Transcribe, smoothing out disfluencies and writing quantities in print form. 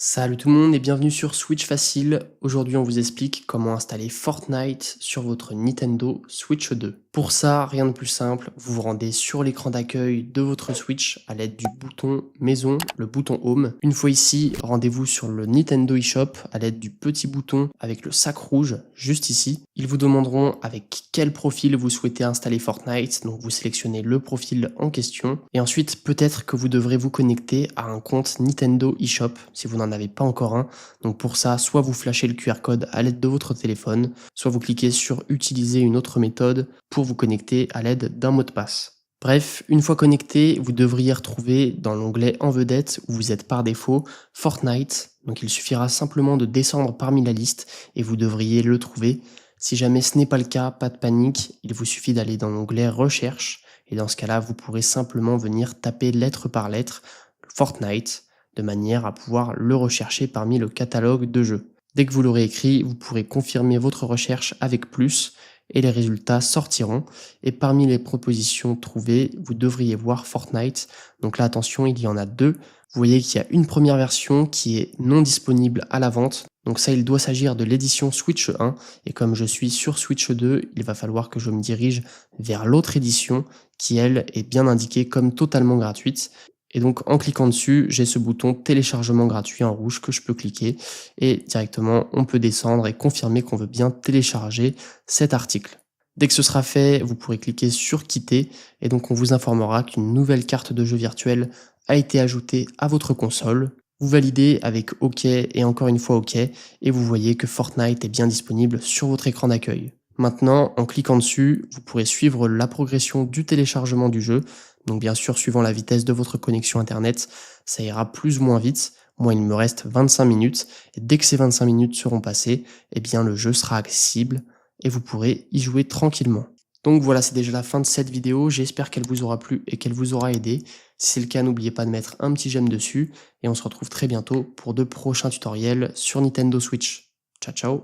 Salut tout le monde et bienvenue sur Switch Facile. Aujourd'hui, on vous explique comment installer Fortnite sur votre Nintendo Switch 2. Pour ça, rien de plus simple, vous vous rendez sur l'écran d'accueil de votre Switch à l'aide du bouton Maison, le bouton Home. Une fois ici, rendez-vous sur le Nintendo eShop à l'aide du petit bouton avec le sac rouge juste ici. Ils vous demanderont avec quel profil vous souhaitez installer Fortnite, donc vous sélectionnez le profil en question. Et ensuite, peut-être que vous devrez vous connecter à un compte Nintendo eShop si vous n'en avez pas encore un. Donc pour ça, soit vous flashez le QR code à l'aide de votre téléphone, soit vous cliquez sur utiliser une autre méthode pour vous connecter à l'aide d'un mot de passe. Bref, une fois connecté, vous devriez retrouver dans l'onglet en vedette où vous êtes par défaut Fortnite. Donc il suffira simplement de descendre parmi la liste et vous devriez le trouver. Si jamais ce n'est pas le cas, pas de panique, il vous suffit d'aller dans l'onglet recherche et dans ce cas-là, vous pourrez simplement venir taper lettre par lettre Fortnite de manière à pouvoir le rechercher parmi le catalogue de jeux. Dès que vous l'aurez écrit, vous pourrez confirmer votre recherche avec plus et les résultats sortiront. Et parmi les propositions trouvées, vous devriez voir Fortnite. Donc là, attention, il y en a deux. Vous voyez qu'il y a une première version qui est non disponible à la vente. Donc ça, il doit s'agir de l'édition Switch 1. Et comme je suis sur Switch 2, il va falloir que je me dirige vers l'autre édition qui, elle, est bien indiquée comme totalement gratuite. Et donc en cliquant dessus, j'ai ce bouton téléchargement gratuit en rouge que je peux cliquer et directement on peut descendre et confirmer qu'on veut bien télécharger cet article. Dès que ce sera fait, vous pourrez cliquer sur quitter et donc on vous informera qu'une nouvelle carte de jeu virtuelle a été ajoutée à votre console. Vous validez avec OK et encore une fois OK et vous voyez que Fortnite est bien disponible sur votre écran d'accueil. Maintenant, en cliquant dessus, vous pourrez suivre la progression du téléchargement du jeu. Donc bien sûr, suivant la vitesse de votre connexion internet, ça ira plus ou moins vite. Moi, il me reste 25 minutes et dès que ces 25 minutes seront passées, eh bien le jeu sera accessible et vous pourrez y jouer tranquillement. Donc voilà, c'est déjà la fin de cette vidéo. J'espère qu'elle vous aura plu et qu'elle vous aura aidé. Si c'est le cas, n'oubliez pas de mettre un petit j'aime dessus et on se retrouve très bientôt pour de prochains tutoriels sur Nintendo Switch. Ciao ciao!